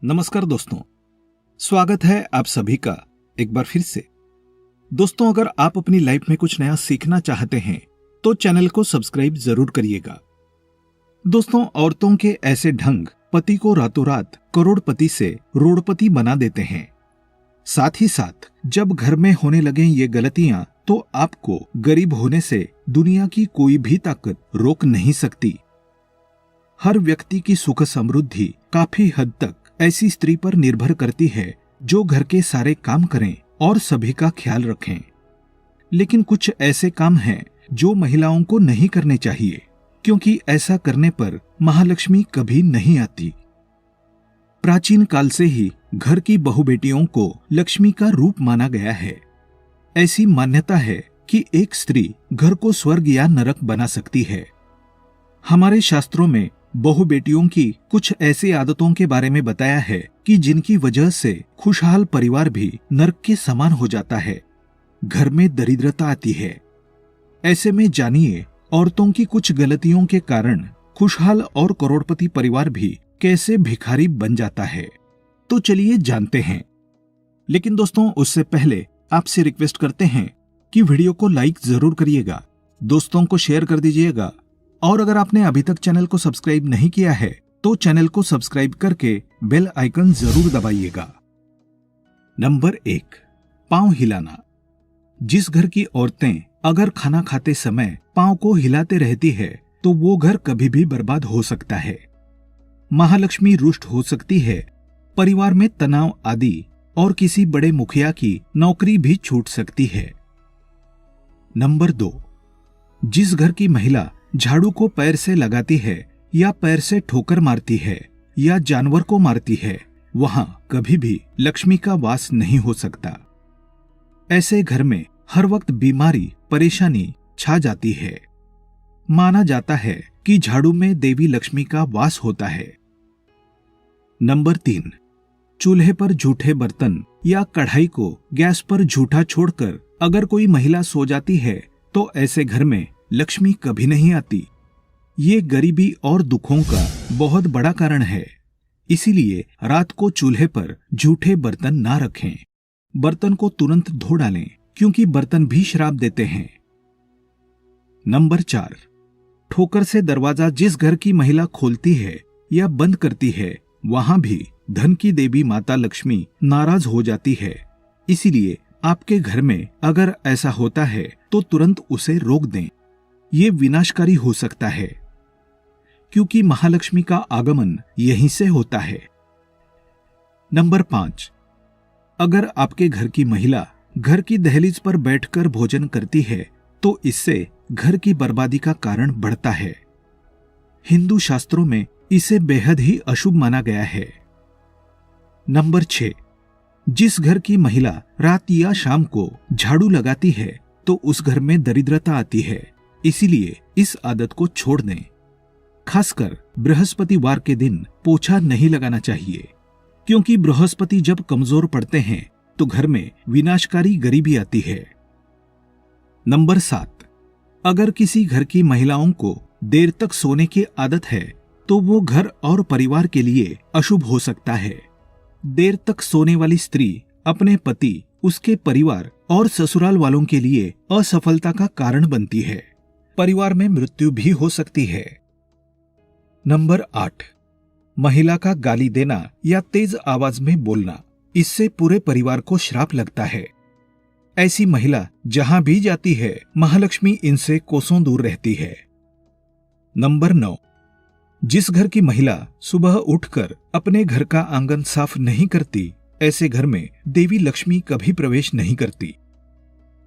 नमस्कार दोस्तों, स्वागत है आप सभी का एक बार फिर से। दोस्तों, अगर आप अपनी लाइफ में कुछ नया सीखना चाहते हैं तो चैनल को सब्सक्राइब जरूर करिएगा। दोस्तों, औरतों के ऐसे ढंग पति को रातों रात करोड़पति से रोड़पति बना देते हैं। साथ ही साथ जब घर में होने लगे ये गलतियां तो आपको गरीब होने से दुनिया की कोई भी ताकत रोक नहीं सकती। हर व्यक्ति की सुख समृद्धि काफी हद तक ऐसी स्त्री पर निर्भर करती है जो घर के सारे काम करें और सभी का ख्याल रखें। लेकिन कुछ ऐसे काम हैं जो महिलाओं को नहीं करने चाहिए, क्योंकि ऐसा करने पर महालक्ष्मी कभी नहीं आती। प्राचीन काल से ही घर की बहु बेटियों को लक्ष्मी का रूप माना गया है। ऐसी मान्यता है कि एक स्त्री घर को स्वर्ग या नरक बना सकती है। हमारे शास्त्रों में बहु बेटियों की कुछ ऐसी आदतों के बारे में बताया है कि जिनकी वजह से खुशहाल परिवार भी नरक के समान हो जाता है, घर में दरिद्रता आती है। ऐसे में जानिए औरतों की कुछ गलतियों के कारण खुशहाल और करोड़पति परिवार भी कैसे भिखारी बन जाता है। तो चलिए जानते हैं। लेकिन दोस्तों, उससे पहले आपसे रिक्वेस्ट करते हैं कि वीडियो को लाइक जरूर करिएगा, दोस्तों को शेयर कर दीजिएगा, और अगर आपने अभी तक चैनल को सब्सक्राइब नहीं किया है तो चैनल को सब्सक्राइब करके बेल आइकन जरूर दबाइएगा। नंबर 1, पांव हिलाना। जिस घर की औरतें अगर खाना खाते समय पांव को हिलाते रहती है तो वो घर कभी भी बर्बाद हो सकता है। महालक्ष्मी रुष्ट हो सकती है, परिवार में तनाव आदि और किसी बड़े मुखिया की नौकरी भी छूट सकती है। नंबर 2, जिस घर की महिला झाड़ू को पैर से लगाती है या पैर से ठोकर मारती है या जानवर को मारती है, वहां कभी भी लक्ष्मी का वास नहीं हो सकता। ऐसे घर में हर वक्त बीमारी परेशानी छा जाती है। माना जाता है कि झाड़ू में देवी लक्ष्मी का वास होता है। नंबर 3, चूल्हे पर झूठे बर्तन या कढ़ाई को गैस पर झूठा छोड़कर अगर कोई महिला सो जाती है तो ऐसे घर में लक्ष्मी कभी नहीं आती। ये गरीबी और दुखों का बहुत बड़ा कारण है। इसीलिए रात को चूल्हे पर झूठे बर्तन ना रखें। बर्तन को तुरंत धो डालें, क्योंकि बर्तन भी श्राप देते हैं। नंबर 4, ठोकर से दरवाजा जिस घर की महिला खोलती है या बंद करती है, वहां भी धन की देवी माता लक्ष्मी नाराज हो जाती है। इसीलिए आपके घर में अगर ऐसा होता है तो तुरंत उसे रोक दें। ये विनाशकारी हो सकता है, क्योंकि महालक्ष्मी का आगमन यहीं से होता है। नंबर 5, अगर आपके घर की महिला घर की दहलीज पर बैठकर भोजन करती है तो इससे घर की बर्बादी का कारण बढ़ता है। हिंदू शास्त्रों में इसे बेहद ही अशुभ माना गया है। नंबर 6, जिस घर की महिला रात या शाम को झाड़ू लगाती है तो उस घर में दरिद्रता आती है। इसीलिए इस आदत को छोड़ दें। खासकर बृहस्पतिवार के दिन पोछा नहीं लगाना चाहिए, क्योंकि बृहस्पति जब कमजोर पड़ते हैं तो घर में विनाशकारी गरीबी आती है। नंबर 7, अगर किसी घर की महिलाओं को देर तक सोने की आदत है तो वो घर और परिवार के लिए अशुभ हो सकता है। देर तक सोने वाली स्त्री अपने पति, उसके परिवार और ससुराल वालों के लिए असफलता का कारण बनती है। परिवार में मृत्यु भी हो सकती है। नंबर 8, महिला का गाली देना या तेज आवाज में बोलना, इससे पूरे परिवार को श्राप लगता है। ऐसी महिला जहां भी जाती है महालक्ष्मी इनसे कोसों दूर रहती है। नंबर 9, जिस घर की महिला सुबह उठकर अपने घर का आंगन साफ नहीं करती, ऐसे घर में देवी लक्ष्मी कभी प्रवेश नहीं करती।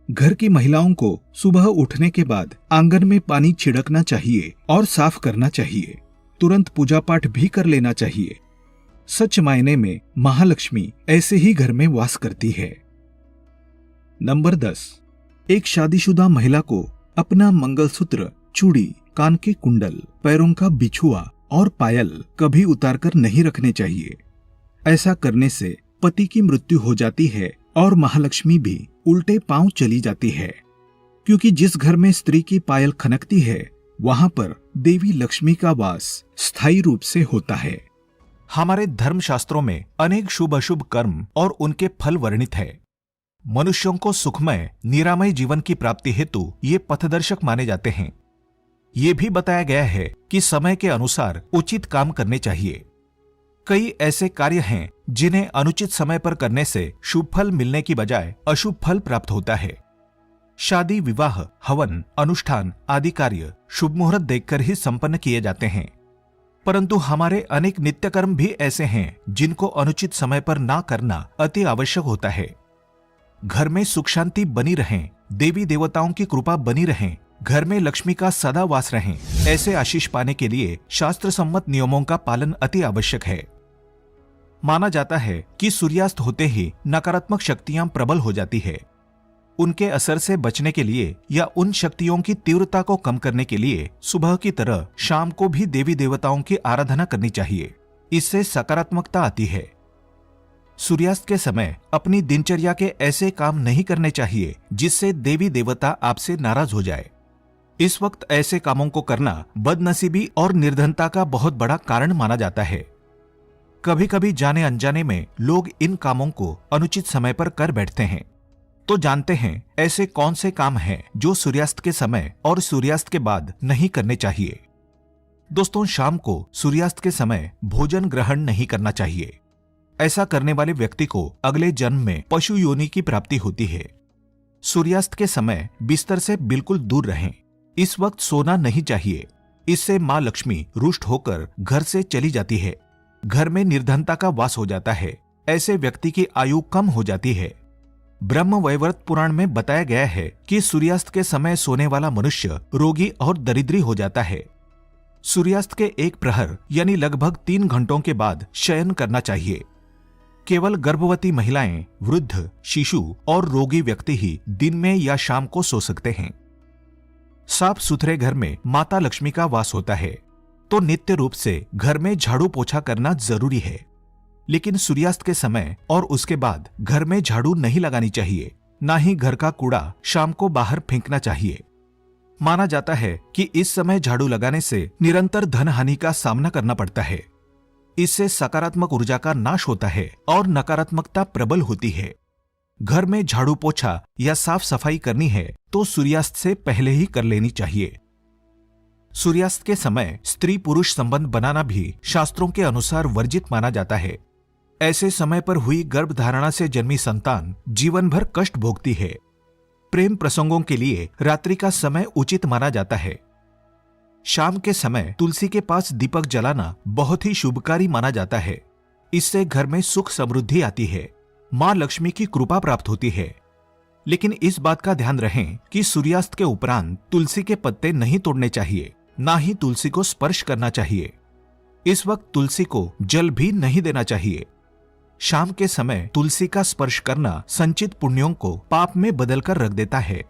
घर की महिलाओं को सुबह उठने के बाद आंगन में पानी छिड़कना चाहिए और साफ करना चाहिए। तुरंत पूजा पाठ भी कर लेना चाहिए। सच मायने में महालक्ष्मी ऐसे ही घर में वास करती है। नंबर 10, एक शादीशुदा महिला को अपना मंगलसूत्र, चूड़ी, कान के कुंडल, पैरों का बिछुआ और पायल कभी उतारकर नहीं रखने चाहिए। ऐसा करने से पति की मृत्यु हो जाती है और महालक्ष्मी भी उल्टे पांव चली जाती है, क्योंकि जिस घर में स्त्री की पायल खनकती है वहां पर देवी लक्ष्मी का वास स्थायी रूप से होता है। हमारे धर्मशास्त्रों में अनेक शुभ अशुभ कर्म और उनके फल वर्णित है। मनुष्यों को सुखमय निरामय जीवन की प्राप्ति हेतु ये पथदर्शक माने जाते हैं। ये भी बताया गया है कि समय के अनुसार उचित काम करने चाहिए। कई ऐसे कार्य हैं जिन्हें अनुचित समय पर करने से शुभ फल मिलने की बजाय अशुभ फल प्राप्त होता है। शादी, विवाह, हवन, अनुष्ठान आदि कार्य शुभ मुहूर्त देखकर ही संपन्न किए जाते हैं, परंतु हमारे अनेक नित्य कर्म भी ऐसे हैं जिनको अनुचित समय पर ना करना अति आवश्यक होता है। घर में सुख शांति बनी रहे, देवी देवताओं की कृपा बनी रहे, घर में लक्ष्मी का सदा वास रहे, ऐसे आशीष पाने के लिए शास्त्र सम्मत नियमों का पालन अति आवश्यक है। माना जाता है कि सूर्यास्त होते ही नकारात्मक शक्तियां प्रबल हो जाती है। उनके असर से बचने के लिए या उन शक्तियों की तीव्रता को कम करने के लिए सुबह की तरह शाम को भी देवी देवताओं की आराधना करनी चाहिए। इससे सकारात्मकता आती है। सूर्यास्त के समय अपनी दिनचर्या के ऐसे काम नहीं करने चाहिए जिससे देवी देवता आपसे नाराज हो जाए। इस वक्त ऐसे कामों को करना बदनसीबी और निर्धनता का बहुत बड़ा कारण माना जाता है। कभी कभी जाने अनजाने में लोग इन कामों को अनुचित समय पर कर बैठते हैं। तो जानते हैं ऐसे कौन से काम हैं जो सूर्यास्त के समय और सूर्यास्त के बाद नहीं करने चाहिए। दोस्तों, शाम को सूर्यास्त के समय भोजन ग्रहण नहीं करना चाहिए। ऐसा करने वाले व्यक्ति को अगले जन्म में पशु योनि की प्राप्ति होती है। सूर्यास्त के समय बिस्तर से बिल्कुल दूर रहें। इस वक्त सोना नहीं चाहिए। इससे मां लक्ष्मी रुष्ट होकर घर से चली जाती है। घर में निर्धनता का वास हो जाता है। ऐसे व्यक्ति की आयु कम हो जाती है। ब्रह्म वैवर्त पुराण में बताया गया है कि सूर्यास्त के समय सोने वाला मनुष्य रोगी और दरिद्री हो जाता है। सूर्यास्त के 1 प्रहर यानी लगभग 3 घंटों के बाद शयन करना चाहिए। केवल गर्भवती महिलाएं, वृद्ध, शिशु और रोगी व्यक्ति ही दिन में या शाम को सो सकते हैं। साफ सुथरे घर में माता लक्ष्मी का वास होता है, तो नित्य रूप से घर में झाड़ू पोछा करना जरूरी है। लेकिन सूर्यास्त के समय और उसके बाद घर में झाड़ू नहीं लगानी चाहिए, ना ही घर का कूड़ा शाम को बाहर फेंकना चाहिए। माना जाता है कि इस समय झाड़ू लगाने से निरंतर धन हानि का सामना करना पड़ता है। इससे सकारात्मक ऊर्जा का नाश होता है और नकारात्मकता प्रबल होती है। घर में झाड़ू पोछा या साफ सफाई करनी है तो सूर्यास्त से पहले ही कर लेनी चाहिए। सूर्यास्त के समय स्त्री पुरुष संबंध बनाना भी शास्त्रों के अनुसार वर्जित माना जाता है। ऐसे समय पर हुई गर्भधारणा से जन्मी संतान जीवन भर कष्ट भोगती है। प्रेम प्रसंगों के लिए रात्रि का समय उचित माना जाता है। शाम के समय तुलसी के पास दीपक जलाना बहुत ही शुभकारी माना जाता है। इससे घर में सुख समृद्धि आती है, मां लक्ष्मी की कृपा प्राप्त होती है। लेकिन इस बात का ध्यान रहे कि सूर्यास्त के उपरांत तुलसी के पत्ते नहीं तोड़ने चाहिए, ना ही तुलसी को स्पर्श करना चाहिए। इस वक्त तुलसी को जल भी नहीं देना चाहिए। शाम के समय तुलसी का स्पर्श करना संचित पुण्यों को पाप में बदलकर रख देता है।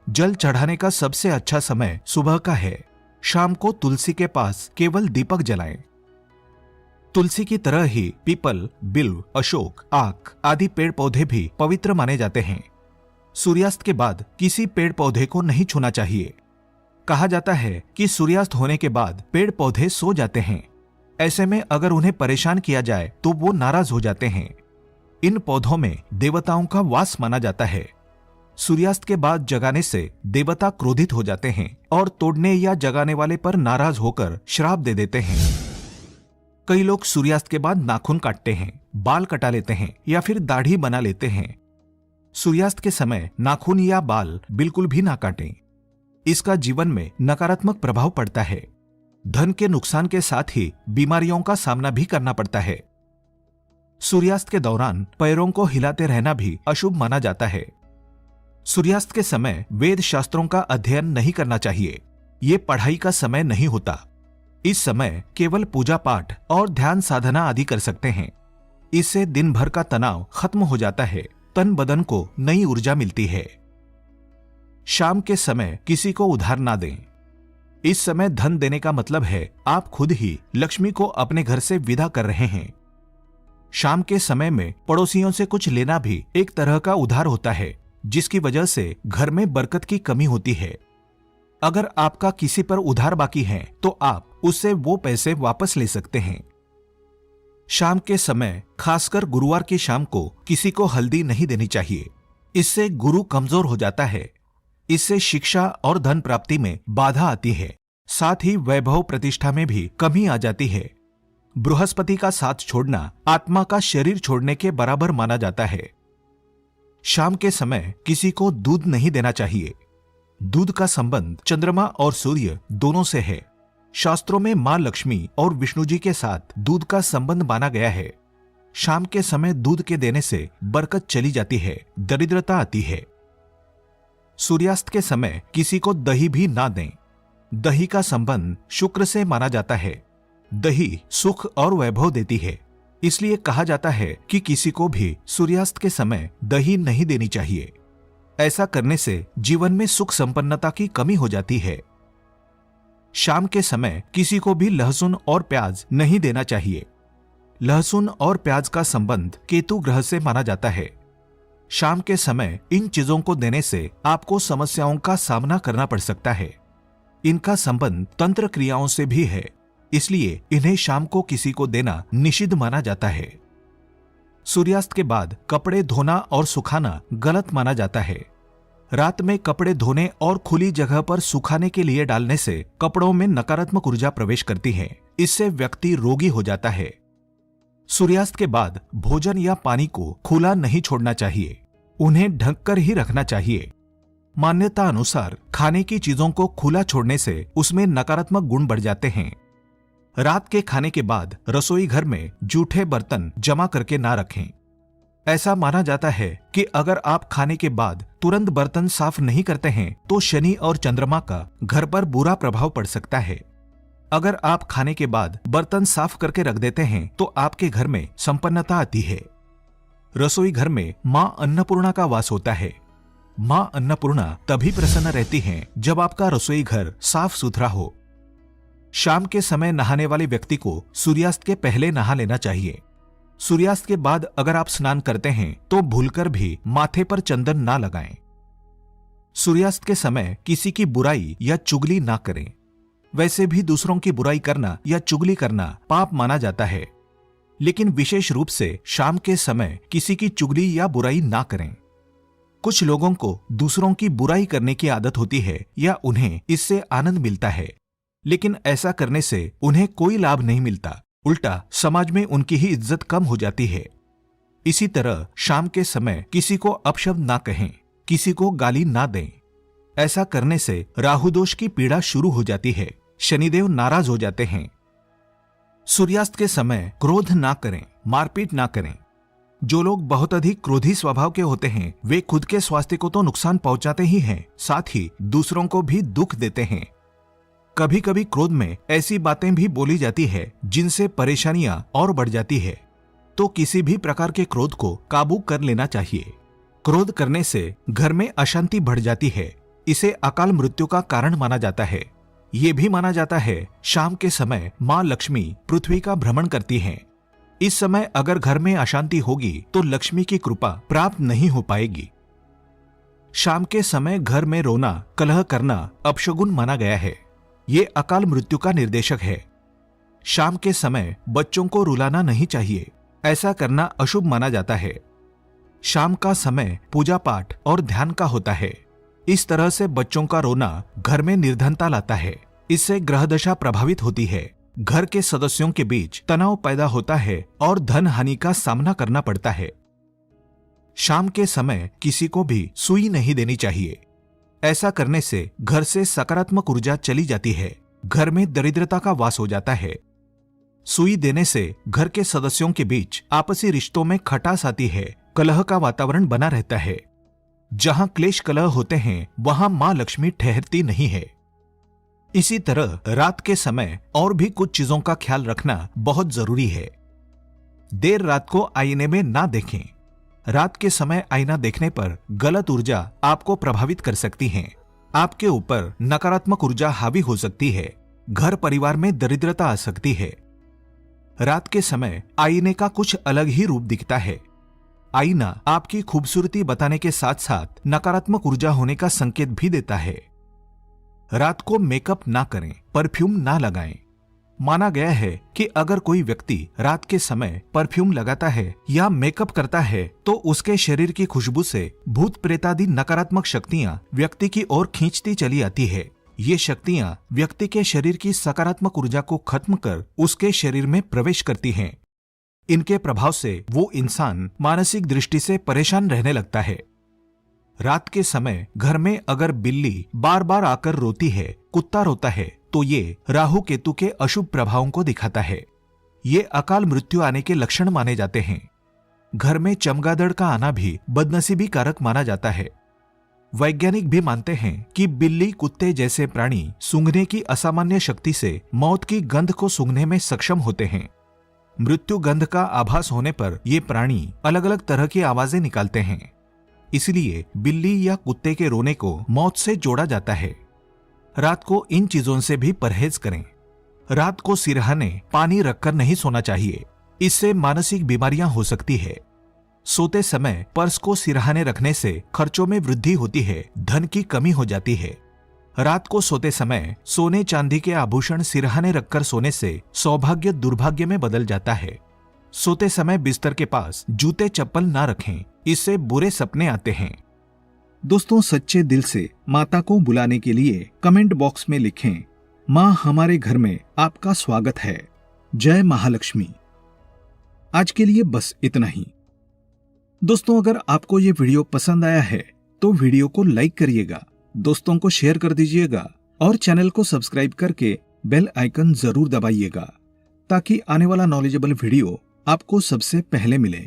जल चढ़ाने का सबसे अच्छा समय सुबह का है। शाम को तुलसी के पास केवल दीपक जलाएं। तुलसी की तरह ही पीपल, बिल्व, अशोक, आक आदि पेड़ पौधे भी पवित्र माने जाते हैं। सूर्यास्त के बाद किसी पेड़ पौधे को नहीं छूना चाहिए। कहा जाता है कि सूर्यास्त होने के बाद पेड़ पौधे सो जाते हैं। ऐसे में अगर उन्हें परेशान किया जाए तो वो नाराज हो जाते हैं। इन पौधों में देवताओं का वास माना जाता है। सूर्यास्त के बाद जगाने से देवता क्रोधित हो जाते हैं और तोड़ने या जगाने वाले पर नाराज होकर श्राप दे देते हैं। कई लोग सूर्यास्त के बाद नाखून काटते हैं, बाल कटा लेते हैं या फिर दाढ़ी बना लेते हैं। सूर्यास्त के समय नाखून या बाल बिल्कुल भी ना काटें। इसका जीवन में नकारात्मक प्रभाव पड़ता है। धन के नुकसान के साथ ही बीमारियों का सामना भी करना पड़ता है। सूर्यास्त के दौरान पैरों को हिलाते रहना भी अशुभ माना जाता है। सूर्यास्त के समय वेद शास्त्रों का अध्ययन नहीं करना चाहिए। ये पढ़ाई का समय नहीं होता। इस समय केवल पूजा पाठ और ध्यान साधना आदि कर सकते हैं। इससे दिन भर का तनाव खत्म हो जाता है, तन बदन को नई ऊर्जा मिलती है। शाम के समय किसी को उधार ना दें। इस समय धन देने का मतलब है आप खुद ही लक्ष्मी को अपने घर से विदा कर रहे हैं। शाम के समय में पड़ोसियों से कुछ लेना भी एक तरह का उधार होता है, जिसकी वजह से घर में बरकत की कमी होती है। अगर आपका किसी पर उधार बाकी है तो आप उससे वो पैसे वापस ले सकते हैं। शाम के समय, खासकर गुरुवार की शाम को किसी को हल्दी नहीं देनी चाहिए। इससे गुरु कमजोर हो जाता है। इससे शिक्षा और धन प्राप्ति में बाधा आती है। साथ ही वैभव प्रतिष्ठा में भी कमी आ जाती है। बृहस्पति का साथ छोड़ना आत्मा का शरीर छोड़ने के बराबर माना जाता है। शाम के समय किसी को दूध नहीं देना चाहिए। दूध का संबंध चंद्रमा और सूर्य दोनों से है। शास्त्रों में मां लक्ष्मी और विष्णु जी के साथ दूध का संबंध माना गया है। शाम के समय दूध के देने से बरकत चली जाती है, दरिद्रता आती है। सूर्यास्त के समय किसी को दही भी ना दें। दही का संबंध शुक्र से माना जाता है। दही सुख और वैभव देती है, इसलिए कहा जाता है कि किसी को भी सूर्यास्त के समय दही नहीं देनी चाहिए। ऐसा करने से जीवन में सुख संपन्नता की कमी हो जाती है। शाम के समय किसी को भी लहसुन और प्याज नहीं देना चाहिए। लहसुन और प्याज का संबंध केतु ग्रह से माना जाता है। शाम के समय इन चीजों को देने से आपको समस्याओं का सामना करना पड़ सकता है। इनका संबंध तंत्र क्रियाओं से भी है, इसलिए इन्हें शाम को किसी को देना निषिद्ध माना जाता है। सूर्यास्त के बाद कपड़े धोना और सुखाना गलत माना जाता है। रात में कपड़े धोने और खुली जगह पर सुखाने के लिए डालने से कपड़ों में नकारात्मक ऊर्जा प्रवेश करती है। इससे व्यक्ति रोगी हो जाता है। सूर्यास्त के बाद भोजन या पानी को खुला नहीं छोड़ना चाहिए। उन्हें ढककर ही रखना चाहिए। मान्यता अनुसार खाने की चीजों को खुला छोड़ने से उसमें नकारात्मक गुण बढ़ जाते हैं। रात के खाने के बाद रसोई घर में जूठे बर्तन जमा करके ना रखें। ऐसा माना जाता है कि अगर आप खाने के बाद तुरंत बर्तन साफ नहीं करते हैं तो शनि और चंद्रमा का घर पर बुरा प्रभाव पड़ सकता है। अगर आप खाने के बाद बर्तन साफ करके रख देते हैं तो आपके घर में संपन्नता आती है। रसोई घर में मां अन्नपूर्णा का वास होता है। मां अन्नपूर्णा तभी प्रसन्न रहती हैं जब आपका रसोई घर साफ सुथरा हो। शाम के समय नहाने वाले व्यक्ति को सूर्यास्त के पहले नहा लेना चाहिए। सूर्यास्त के बाद अगर आप स्नान करते हैं तो भूलकर भी माथे पर चंदन ना लगाएं। सूर्यास्त के समय किसी की बुराई या चुगली ना करें। वैसे भी दूसरों की बुराई करना या चुगली करना पाप माना जाता है, लेकिन विशेष रूप से शाम के समय किसी की चुगली या बुराई ना करें। कुछ लोगों को दूसरों की बुराई करने की आदत होती है या उन्हें इससे आनंद मिलता है, लेकिन ऐसा करने से उन्हें कोई लाभ नहीं मिलता। उल्टा समाज में उनकी ही इज्जत कम हो जाती है। इसी तरह शाम के समय किसी को अपशब्द ना कहें, किसी को गाली ना दें। ऐसा करने से राहु दोष की पीड़ा शुरू हो जाती है। शनिदेव नाराज हो जाते हैं। सूर्यास्त के समय क्रोध ना करें, मारपीट ना करें। जो लोग बहुत अधिक क्रोधी स्वभाव के होते हैं वे खुद के स्वास्थ्य को तो नुकसान पहुंचाते ही हैं, साथ ही दूसरों को भी दुख देते हैं। कभी कभी क्रोध में ऐसी बातें भी बोली जाती है जिनसे परेशानियां और बढ़ जाती है, तो किसी भी प्रकार के क्रोध को काबू कर लेना चाहिए। क्रोध करने से घर में अशांति बढ़ जाती है। इसे अकाल मृत्यु का कारण माना जाता है। ये भी माना जाता है शाम के समय मां लक्ष्मी पृथ्वी का भ्रमण करती हैं। इस समय अगर घर में अशांति होगी तो लक्ष्मी की कृपा प्राप्त नहीं हो पाएगी। शाम के समय घर में रोना, कलह करना अपशगुन माना गया है। ये अकाल मृत्यु का निर्देशक है। शाम के समय बच्चों को रुलाना नहीं चाहिए। ऐसा करना अशुभ माना जाता है। शाम का समय पूजा पाठ और ध्यान का होता है। इस तरह से बच्चों का रोना घर में निर्धनता लाता है। इससे ग्रह दशा प्रभावित होती है। घर के सदस्यों के बीच तनाव पैदा होता है और धन हानि का सामना करना पड़ता है। शाम के समय किसी को भी सुई नहीं देनी चाहिए। ऐसा करने से घर से सकारात्मक ऊर्जा चली जाती है। घर में दरिद्रता का वास हो जाता है। सुई देने से घर के सदस्यों के बीच आपसी रिश्तों में खटास आती है। कलह का वातावरण बना रहता है। जहां क्लेश कलह होते हैं वहां मां लक्ष्मी ठहरती नहीं है। इसी तरह रात के समय और भी कुछ चीजों का ख्याल रखना बहुत जरूरी है। देर रात को आईने में ना देखें। रात के समय आईना देखने पर गलत ऊर्जा आपको प्रभावित कर सकती है। आपके ऊपर नकारात्मक ऊर्जा हावी हो सकती है। घर परिवार में दरिद्रता आ सकती है। रात के समय आईने का कुछ अलग ही रूप दिखता है। आईना आपकी खूबसूरती बताने के साथ साथ नकारात्मक ऊर्जा होने का संकेत भी देता है। रात को मेकअप ना करें, परफ्यूम ना लगाएं। माना गया है कि अगर कोई व्यक्ति रात के समय परफ्यूम लगाता है या मेकअप करता है तो उसके शरीर की खुशबू से भूत प्रेतादि नकारात्मक शक्तियाँ व्यक्ति की ओर खींचती चली आती है। ये शक्तियाँ व्यक्ति के शरीर की सकारात्मक ऊर्जा को खत्म कर उसके शरीर में प्रवेश करती हैं। इनके प्रभाव से वो इंसान मानसिक दृष्टि से परेशान रहने लगता है। रात के समय घर में अगर बिल्ली बार बार आकर रोती है, कुत्ता रोता है, तो ये राहु केतु के अशुभ प्रभावों को दिखाता है। ये अकाल मृत्यु आने के लक्षण माने जाते हैं। घर में चमगादड़ का आना भी बदनसीबी कारक माना जाता है। वैज्ञानिक भी मानते हैं कि बिल्ली, कुत्ते जैसे प्राणी सूंघने की असामान्य शक्ति से मौत की गंध को सूंघने में सक्षम होते हैं। मृत्यु गंध का आभास होने पर ये प्राणी अलग अलग तरह की आवाजें निकालते हैं। इसलिए बिल्ली या कुत्ते के रोने को मौत से जोड़ा जाता है। रात को इन चीजों से भी परहेज करें। रात को सिरहाने पानी रखकर नहीं सोना चाहिए, इससे मानसिक बीमारियां हो सकती है। सोते समय पर्स को सिरहाने रखने से खर्चों में वृद्धि होती है, धन की कमी हो जाती है। रात को सोते समय सोने चांदी के आभूषण सिरहाने रखकर सोने से सौभाग्य दुर्भाग्य में बदल जाता है। सोते समय बिस्तर के पास जूते चप्पल ना रखें, इससे बुरे सपने आते हैं। दोस्तों, सच्चे दिल से माता को बुलाने के लिए कमेंट बॉक्स में लिखें, माँ हमारे घर में आपका स्वागत है, जय महालक्ष्मी। आज के लिए बस इतना ही। दोस्तों, अगर आपको ये वीडियो पसंद आया है तो वीडियो को लाइक करिएगा, दोस्तों को शेयर कर दीजिएगा और चैनल को सब्सक्राइब करके बेल आइकन जरूर दबाइएगा ताकि आने वाला नॉलेजेबल वीडियो आपको सबसे पहले मिले।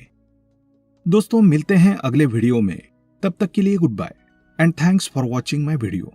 दोस्तों, मिलते हैं अगले वीडियो में। तब तक के लिए goodbye and thanks for watching my video.